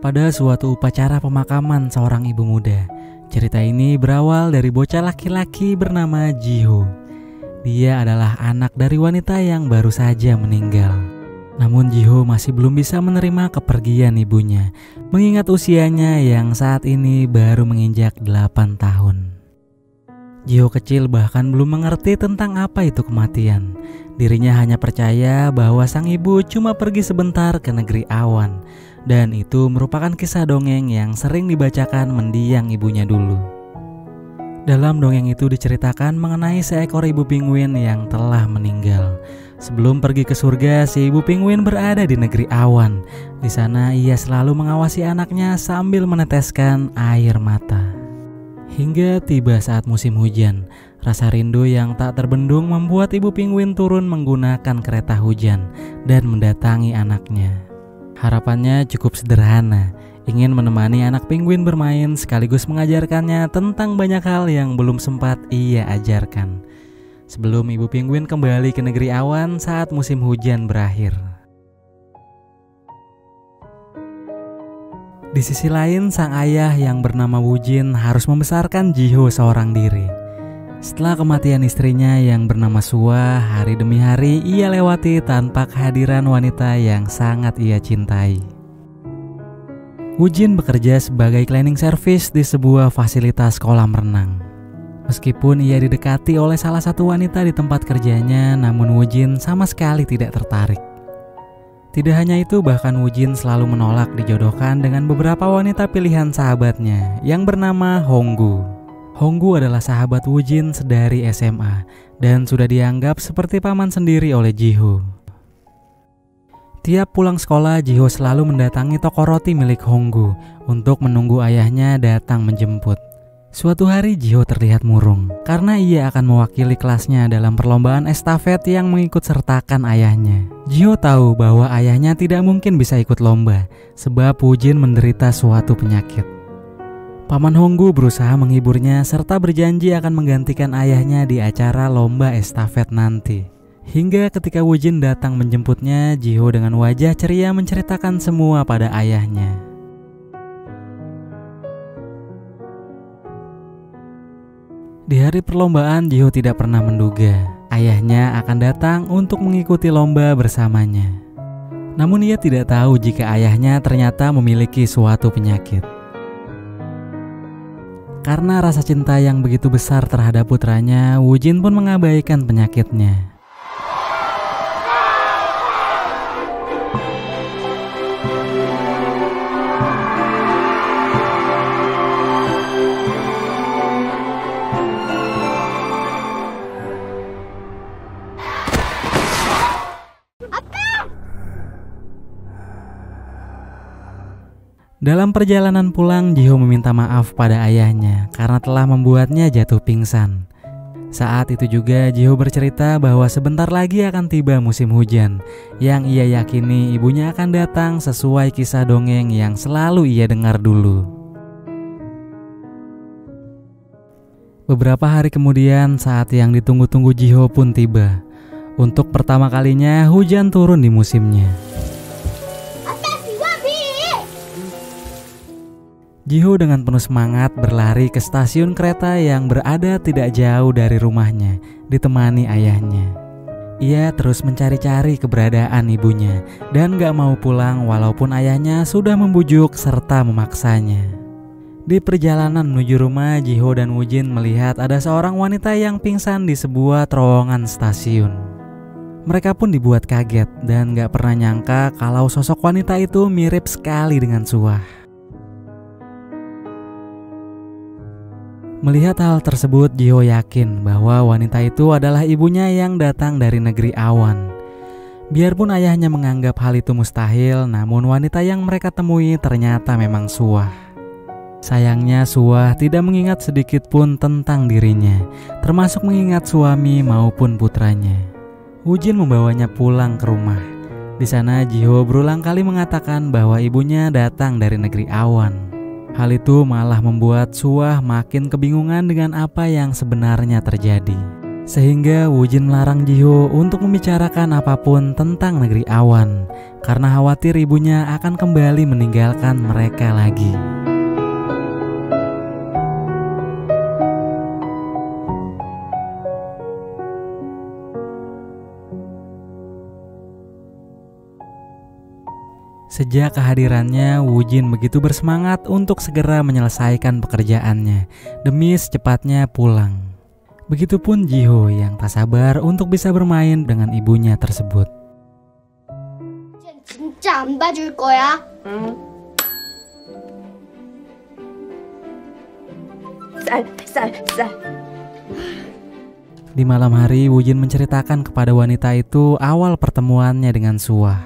pada suatu upacara pemakaman seorang ibu muda. Cerita ini berawal dari bocah laki-laki bernama Jiho. Dia adalah anak dari wanita yang baru saja meninggal. Namun Jiho masih belum bisa menerima kepergian ibunya, mengingat usianya yang saat ini baru menginjak 8 tahun. Jiho kecil bahkan belum mengerti tentang apa itu kematian. Dirinya hanya percaya bahwa sang ibu cuma pergi sebentar ke negeri awan, dan itu merupakan kisah dongeng yang sering dibacakan mendiang ibunya dulu. Dalam dongeng itu diceritakan mengenai seekor ibu pinguin yang telah meninggal. Sebelum pergi ke surga, si ibu pinguin berada di negeri awan. Di sana ia selalu mengawasi anaknya sambil meneteskan air mata. Hingga tiba saat musim hujan, rasa rindu yang tak terbendung membuat ibu pinguin turun menggunakan kereta hujan dan mendatangi anaknya. Harapannya cukup sederhana, ingin menemani anak pinguin bermain sekaligus mengajarkannya tentang banyak hal yang belum sempat ia ajarkan. Sebelum ibu pinguin kembali ke negeri awan saat musim hujan berakhir. Di sisi lain, sang ayah yang bernama Wujin harus membesarkan Jiho seorang diri. Setelah kematian istrinya yang bernama Suwa, hari demi hari ia lewati tanpa kehadiran wanita yang sangat ia cintai. Wujin bekerja sebagai cleaning service di sebuah fasilitas kolam renang. Meskipun ia didekati oleh salah satu wanita di tempat kerjanya, namun Wujin sama sekali tidak tertarik. Tidak hanya itu, bahkan Wujin selalu menolak dijodohkan dengan beberapa wanita pilihan sahabatnya yang bernama Honggu. Honggu adalah sahabat Wujin sedari SMA dan sudah dianggap seperti paman sendiri oleh Jiho. Tiap pulang sekolah, Jiho selalu mendatangi toko roti milik Honggu untuk menunggu ayahnya datang menjemput. Suatu hari Jiho terlihat murung karena ia akan mewakili kelasnya dalam perlombaan estafet yang mengikut sertakan ayahnya. Jiho tahu bahwa ayahnya tidak mungkin bisa ikut lomba sebab Wujin menderita suatu penyakit. Paman Honggu berusaha menghiburnya serta berjanji akan menggantikan ayahnya di acara lomba estafet nanti. Hingga ketika Wujin datang menjemputnya, Jiho dengan wajah ceria menceritakan semua pada ayahnya. Di hari perlombaan, Jiho tidak pernah menduga ayahnya akan datang untuk mengikuti lomba bersamanya. Namun ia tidak tahu jika ayahnya ternyata memiliki suatu penyakit. Karena rasa cinta yang begitu besar terhadap putranya, Wujin pun mengabaikan penyakitnya. Dalam perjalanan pulang, Jiho meminta maaf pada ayahnya karena telah membuatnya jatuh pingsan. Saat itu juga Jiho bercerita bahwa sebentar lagi akan tiba musim hujan, yang ia yakini ibunya akan datang sesuai kisah dongeng yang selalu ia dengar dulu. Beberapa hari kemudian, saat yang ditunggu-tunggu Jiho pun tiba. Untuk pertama kalinya hujan turun di musimnya. Jiho dengan penuh semangat berlari ke stasiun kereta yang berada tidak jauh dari rumahnya, ditemani ayahnya. Ia terus mencari-cari keberadaan ibunya dan gak mau pulang walaupun ayahnya sudah membujuk serta memaksanya. Di perjalanan menuju rumah, Jiho dan Wujin melihat ada seorang wanita yang pingsan di sebuah terowongan stasiun. Mereka pun dibuat kaget dan gak pernah nyangka kalau sosok wanita itu mirip sekali dengan Suwa. Melihat hal tersebut, Jiho yakin bahwa wanita itu adalah ibunya yang datang dari negeri awan. Biarpun ayahnya menganggap hal itu mustahil, namun wanita yang mereka temui ternyata memang Suwa. Sayangnya Suwa tidak mengingat sedikit pun tentang dirinya, termasuk mengingat suami maupun putranya. Wujin membawanya pulang ke rumah. Di sana Jiho berulang kali mengatakan bahwa ibunya datang dari negeri awan. Hal itu malah membuat Suwa makin kebingungan dengan apa yang sebenarnya terjadi. Sehingga Woo-jin melarang Ji-ho untuk membicarakan apapun tentang negeri awan karena khawatir ibunya akan kembali meninggalkan mereka lagi. Sejak kehadirannya, Woo-jin begitu bersemangat untuk segera menyelesaikan pekerjaannya demi secepatnya pulang. Begitupun Ji-ho yang tak sabar untuk bisa bermain dengan ibunya tersebut. 진짜 안 봐줄 거야? 응. 쌀. Di malam hari, Woo-jin menceritakan kepada wanita itu awal pertemuannya dengan Suah.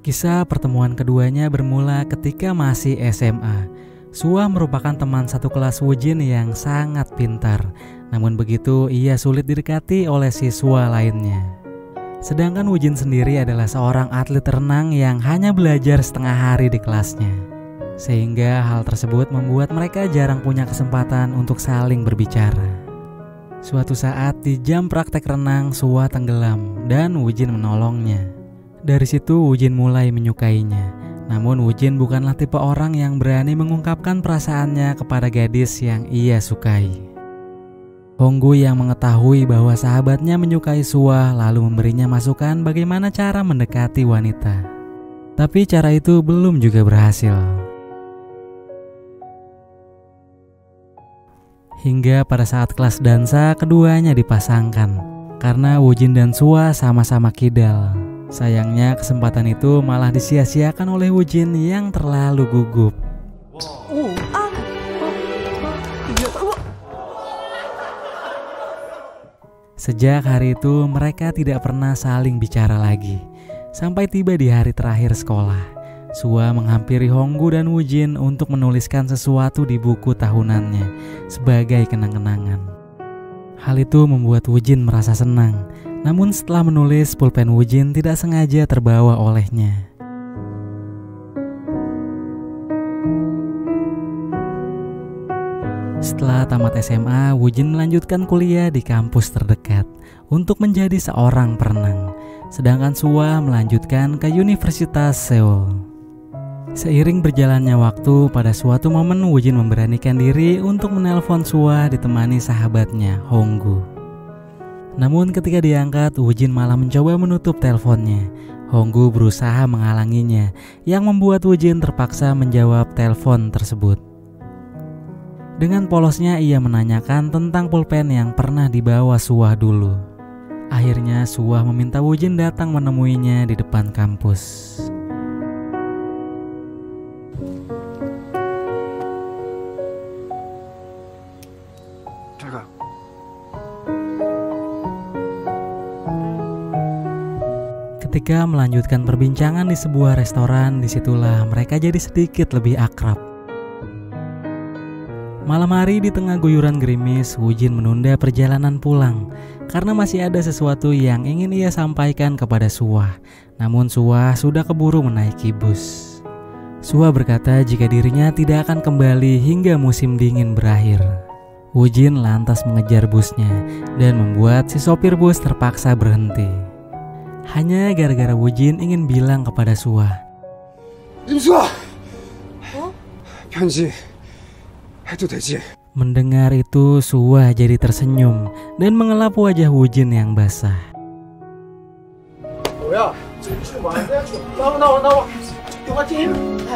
Kisah pertemuan keduanya bermula ketika masih SMA. Suah merupakan teman satu kelas Woo-jin yang sangat pintar. Namun begitu, ia sulit didekati oleh siswa lainnya. Sedangkan Woo-jin sendiri adalah seorang atlet renang yang hanya belajar setengah hari di kelasnya. Sehingga hal tersebut membuat mereka jarang punya kesempatan untuk saling berbicara. Suatu saat di jam praktek renang, Suah tenggelam dan Woo-jin menolongnya. Dari situ Woo-jin mulai menyukainya. Namun Woo-jin bukanlah tipe orang yang berani mengungkapkan perasaannya kepada gadis yang ia sukai. Honggu yang mengetahui bahwa sahabatnya menyukai Suah lalu memberinya masukan bagaimana cara mendekati wanita. Tapi cara itu belum juga berhasil. Hingga pada saat kelas dansa keduanya dipasangkan karena Woo-jin dan Suah sama-sama kidal. Sayangnya kesempatan itu malah disia-siakan oleh Woo-jin yang terlalu gugup. Sejak hari itu mereka tidak pernah saling bicara lagi. Sampai tiba di hari terakhir sekolah, Suah menghampiri Honggu dan Woo-jin untuk menuliskan sesuatu di buku tahunannya sebagai kenang-kenangan. Hal itu membuat Woo-jin merasa senang. Namun setelah menulis, pulpen Woo-jin tidak sengaja terbawa olehnya. Setelah tamat SMA, Woo-jin melanjutkan kuliah di kampus terdekat untuk menjadi seorang perenang. Sedangkan Suah melanjutkan ke Universitas Seoul. Seiring berjalannya waktu, pada suatu momen Woo-jin memberanikan diri untuk menelpon Suah ditemani sahabatnya, Honggu. Namun ketika diangkat, Woo-jin malah mencoba menutup teleponnya. Honggu berusaha menghalanginya, yang membuat Woo-jin terpaksa menjawab telepon tersebut. Dengan polosnya ia menanyakan tentang pulpen yang pernah dibawa Suah dulu. Akhirnya Suah meminta Woo-jin datang menemuinya di depan kampus. Ketika melanjutkan perbincangan di sebuah restoran, disitulah mereka jadi sedikit lebih akrab. Malam hari di tengah guyuran gerimis, Woo-jin menunda perjalanan pulang karena masih ada sesuatu yang ingin ia sampaikan kepada Suah. Namun Suah sudah keburu menaiki bus. Suah berkata jika dirinya tidak akan kembali hingga musim dingin berakhir. Woo-jin lantas mengejar busnya dan membuat si sopir bus terpaksa berhenti. Hanya gara-gara Woo-jin ingin bilang kepada Suah, 임수아! 편지 해도 되지? Mendengar itu Suah jadi tersenyum dan mengelap wajah Woo-jin yang basah.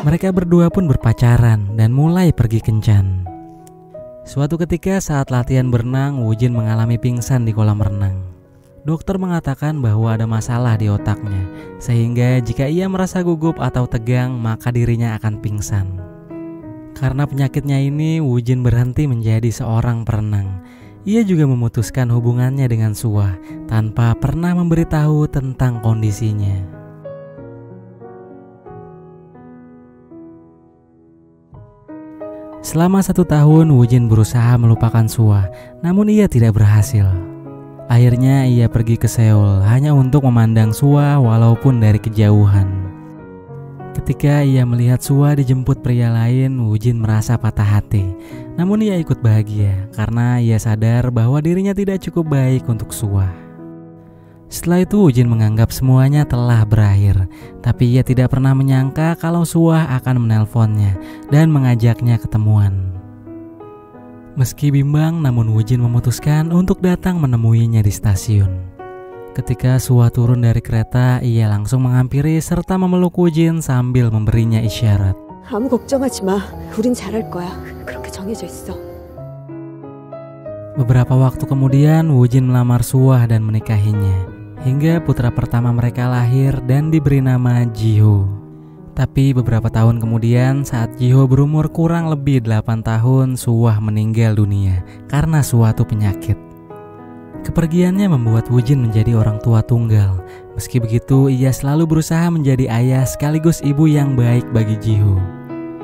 Mereka berdua pun berpacaran dan mulai pergi kencan. Suatu ketika saat latihan berenang, Woo-jin mengalami pingsan di kolam renang. Dokter mengatakan bahwa ada masalah di otaknya, sehingga jika ia merasa gugup atau tegang, maka dirinya akan pingsan. Karena penyakitnya ini, Woo-jin berhenti menjadi seorang perenang. Ia juga memutuskan hubungannya dengan Suah tanpa pernah memberitahu tentang kondisinya. Selama 1 tahun, Woo-jin berusaha melupakan Suah, namun ia tidak berhasil. Akhirnya ia pergi ke Seoul hanya untuk memandang Suah walaupun dari kejauhan. Ketika ia melihat Sua dijemput pria lain, Woo-jin merasa patah hati. Namun ia ikut bahagia karena ia sadar bahwa dirinya tidak cukup baik untuk Sua. Setelah itu Woo-jin menganggap semuanya telah berakhir, tapi ia tidak pernah menyangka kalau Sua akan menelponnya dan mengajaknya ketemuan. Meski bimbang, namun Woo-jin memutuskan untuk datang menemuinya di stasiun. Ketika Sua turun dari kereta, ia langsung menghampiri serta memeluk Woo-jin sambil memberinya isyarat. 아무 걱정하지 마. 우린 잘할 거야. 그렇게 정해져 있어. Beberapa waktu kemudian, Woo-jin melamar Sua dan menikahinya. Hingga putra pertama mereka lahir dan diberi nama Ji-ho. Tapi beberapa tahun kemudian, saat Ji-ho berumur kurang lebih 8 tahun, Sua meninggal dunia karena suatu penyakit. Kepergiannya membuat Woo-jin menjadi orang tua tunggal. Meski begitu, ia selalu berusaha menjadi ayah sekaligus ibu yang baik bagi Ji-ho.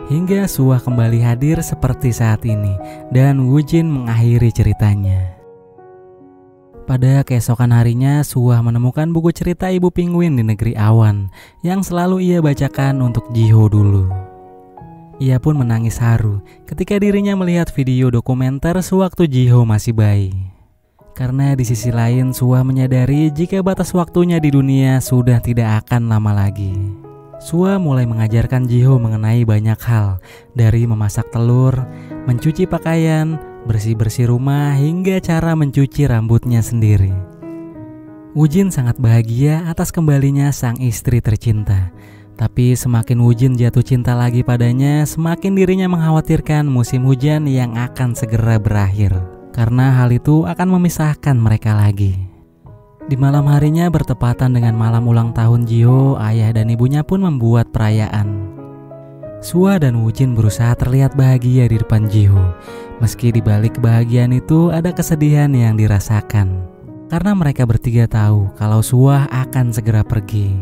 Hingga Sua kembali hadir seperti saat ini, dan Woo-jin mengakhiri ceritanya. Pada keesokan harinya, Sua menemukan buku cerita Ibu Penguin di Negeri Awan yang selalu ia bacakan untuk Ji-ho dulu. Ia pun menangis haru ketika dirinya melihat video dokumenter sewaktu Ji-ho masih bayi. Karena di sisi lain Sua menyadari jika batas waktunya di dunia sudah tidak akan lama lagi. Sua mulai mengajarkan Ji-ho mengenai banyak hal, dari memasak telur, mencuci pakaian, bersih-bersih rumah, hingga cara mencuci rambutnya sendiri. Woo-jin sangat bahagia atas kembalinya sang istri tercinta. Tapi semakin Woo-jin jatuh cinta lagi padanya, semakin dirinya mengkhawatirkan musim hujan yang akan segera berakhir. Karena hal itu akan memisahkan mereka lagi. Di malam harinya bertepatan dengan malam ulang tahun Ji-ho, ayah dan ibunya pun membuat perayaan. Sua dan Woo-jin berusaha terlihat bahagia di depan Ji-ho. Meski di balik kebahagiaan itu ada kesedihan yang dirasakan. Karena mereka bertiga tahu kalau Sua akan segera pergi.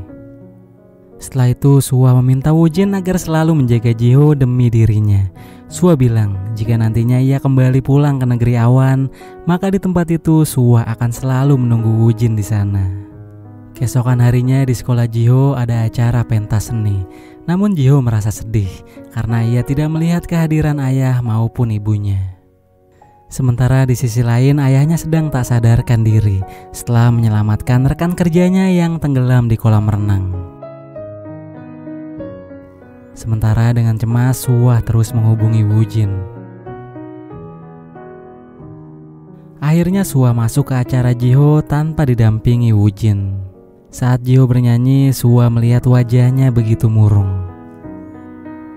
Setelah itu Sua meminta Woo-jin agar selalu menjaga Ji-ho demi dirinya. Sua bilang jika nantinya ia kembali pulang ke negeri awan, maka di tempat itu Sua akan selalu menunggu Woo-jin di sana. Keesokan harinya di sekolah Ji-ho ada acara pentas seni. Namun Ji-ho merasa sedih karena ia tidak melihat kehadiran ayah maupun ibunya. Sementara di sisi lain ayahnya sedang tak sadarkan diri setelah menyelamatkan rekan kerjanya yang tenggelam di kolam renang. Sementara dengan cemas, Sua terus menghubungi Woo-jin. Akhirnya Sua masuk ke acara Ji-ho tanpa didampingi Woo-jin. Saat Ji-ho bernyanyi, Sua melihat wajahnya begitu murung.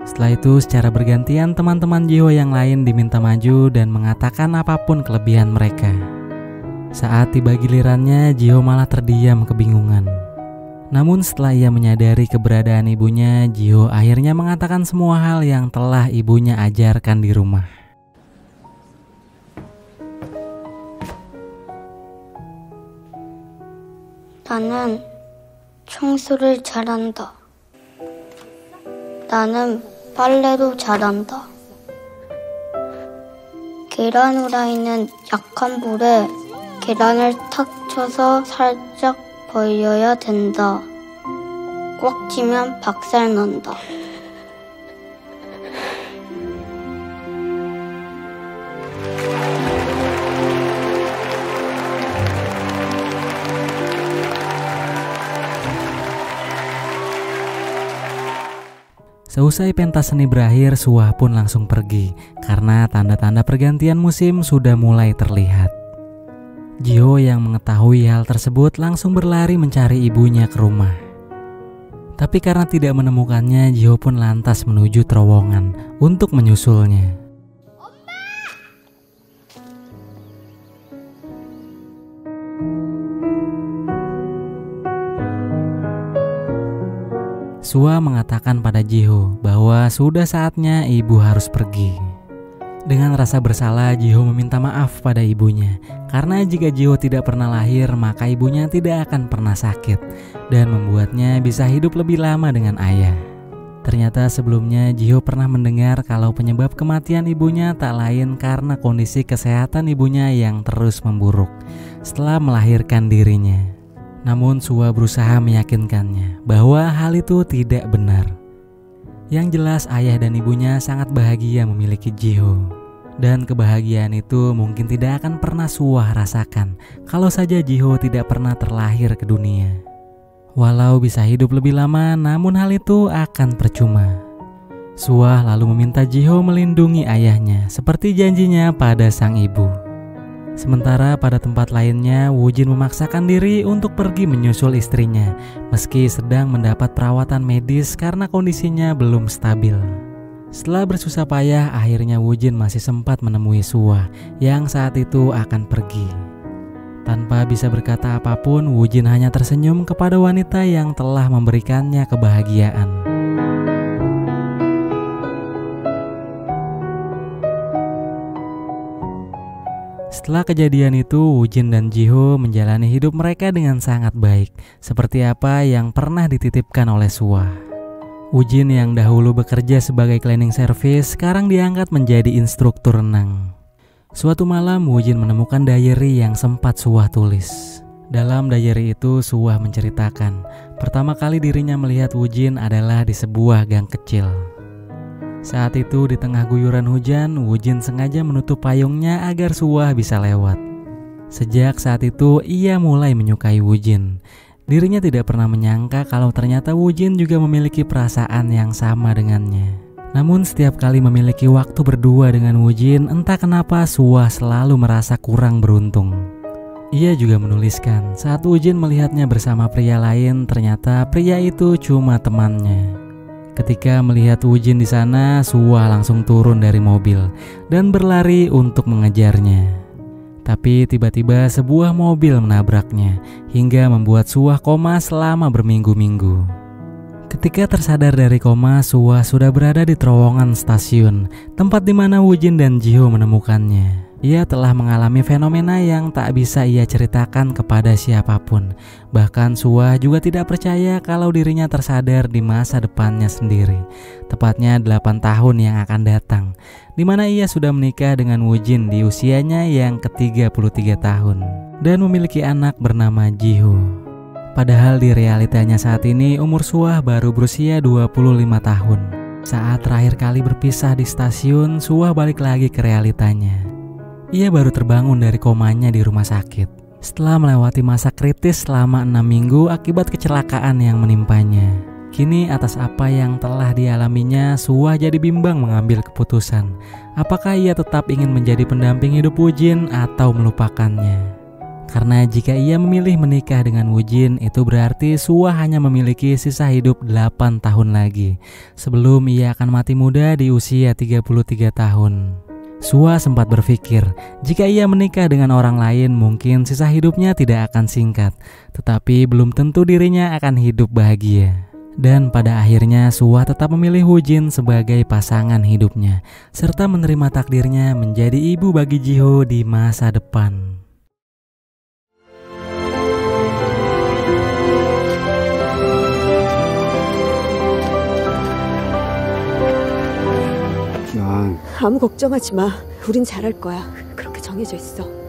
Setelah itu secara bergantian teman-teman Ji-ho yang lain diminta maju dan mengatakan apapun kelebihan mereka. Saat tiba gilirannya, Ji-ho malah terdiam kebingungan. Namun setelah ia menyadari keberadaan ibunya, Ji-ho akhirnya mengatakan semua hal yang telah ibunya ajarkan di rumah. 나는 청소를 잘한다. 나는 빨래도 잘한다. 계란 후라이는 약한 불에 계란을 탁 쳐서 살짝 벌려야 된다. 꽉 찌면 박살 난다. Seusai pentas seni berakhir, Sua pun langsung pergi karena tanda-tanda pergantian musim sudah mulai terlihat. Ji-ho yang mengetahui hal tersebut langsung berlari mencari ibunya ke rumah. Tapi karena tidak menemukannya, Ji-ho pun lantas menuju terowongan untuk menyusulnya. Sua mengatakan pada Ji-ho bahwa sudah saatnya ibu harus pergi. Dengan rasa bersalah, Ji-ho meminta maaf pada ibunya karena jika Ji-ho tidak pernah lahir, maka ibunya tidak akan pernah sakit dan membuatnya bisa hidup lebih lama dengan ayah. Ternyata sebelumnya Ji-ho pernah mendengar kalau penyebab kematian ibunya tak lain karena kondisi kesehatan ibunya yang terus memburuk setelah melahirkan dirinya. Namun Sua berusaha meyakinkannya bahwa hal itu tidak benar. Yang jelas ayah dan ibunya sangat bahagia memiliki Jiho. Dan kebahagiaan itu mungkin tidak akan pernah Suah rasakan kalau saja Jiho tidak pernah terlahir ke dunia. Walau bisa hidup lebih lama, namun hal itu akan percuma. Suah lalu meminta Jiho melindungi ayahnya seperti janjinya pada sang ibu. Sementara pada tempat lainnya, Woo-jin memaksakan diri untuk pergi menyusul istrinya meski sedang mendapat perawatan medis karena kondisinya belum stabil. Setelah bersusah payah, akhirnya Woo-jin masih sempat menemui Suah yang saat itu akan pergi. Tanpa bisa berkata apapun, Woo-jin hanya tersenyum kepada wanita yang telah memberikannya kebahagiaan. Setelah kejadian itu, Woo-jin dan Jiho menjalani hidup mereka dengan sangat baik, seperti apa yang pernah dititipkan oleh Suah. Woo-jin yang dahulu bekerja sebagai cleaning service, sekarang diangkat menjadi instruktur renang. Suatu malam, Woo-jin menemukan diary yang sempat Suah tulis. Dalam diary itu, Suah menceritakan, pertama kali dirinya melihat Woo-jin adalah di sebuah gang kecil. Saat itu di tengah guyuran hujan, Woo-jin sengaja menutup payungnya agar Suah bisa lewat. Sejak saat itu ia mulai menyukai Woo-jin. Dirinya tidak pernah menyangka kalau ternyata Woo-jin juga memiliki perasaan yang sama dengannya. Namun setiap kali memiliki waktu berdua dengan Woo-jin, entah kenapa Suah selalu merasa kurang beruntung. Ia juga menuliskan saat Woo-jin melihatnya bersama pria lain, ternyata pria itu cuma temannya. Ketika melihat Woo-jin di sana, Suah langsung turun dari mobil dan berlari untuk mengejarnya. Tapi tiba-tiba sebuah mobil menabraknya hingga membuat Suah koma selama berminggu-minggu. Ketika tersadar dari koma, Suah sudah berada di terowongan stasiun, tempat di mana Woo-jin dan Jiho menemukannya. Ia telah mengalami fenomena yang tak bisa ia ceritakan kepada siapapun. Bahkan Suah juga tidak percaya kalau dirinya tersadar di masa depannya sendiri, tepatnya 8 tahun yang akan datang, di mana ia sudah menikah dengan Woo-jin di usianya yang ke-33 tahun dan memiliki anak bernama Jiho. Padahal di realitanya saat ini umur Suah baru berusia 25 tahun. Saat terakhir kali berpisah di stasiun, Suah balik lagi ke realitanya. Ia baru terbangun dari komanya di rumah sakit setelah melewati masa kritis selama 6 minggu akibat kecelakaan yang menimpanya. Kini atas apa yang telah dialaminya, Suah jadi bimbang mengambil keputusan. Apakah ia tetap ingin menjadi pendamping hidup Woo-jin atau melupakannya? Karena jika ia memilih menikah dengan Woo-jin, itu berarti Suah hanya memiliki sisa hidup 8 tahun lagi sebelum ia akan mati muda di usia 33 tahun. Suah sempat berpikir, jika ia menikah dengan orang lain mungkin sisa hidupnya tidak akan singkat, tetapi belum tentu dirinya akan hidup bahagia. Dan pada akhirnya Suah tetap memilih Woo-jin sebagai pasangan hidupnya, serta menerima takdirnya menjadi ibu bagi Jiho di masa depan. 난 아무 걱정하지 마. 우린 잘할 거야. 그렇게 정해져 있어.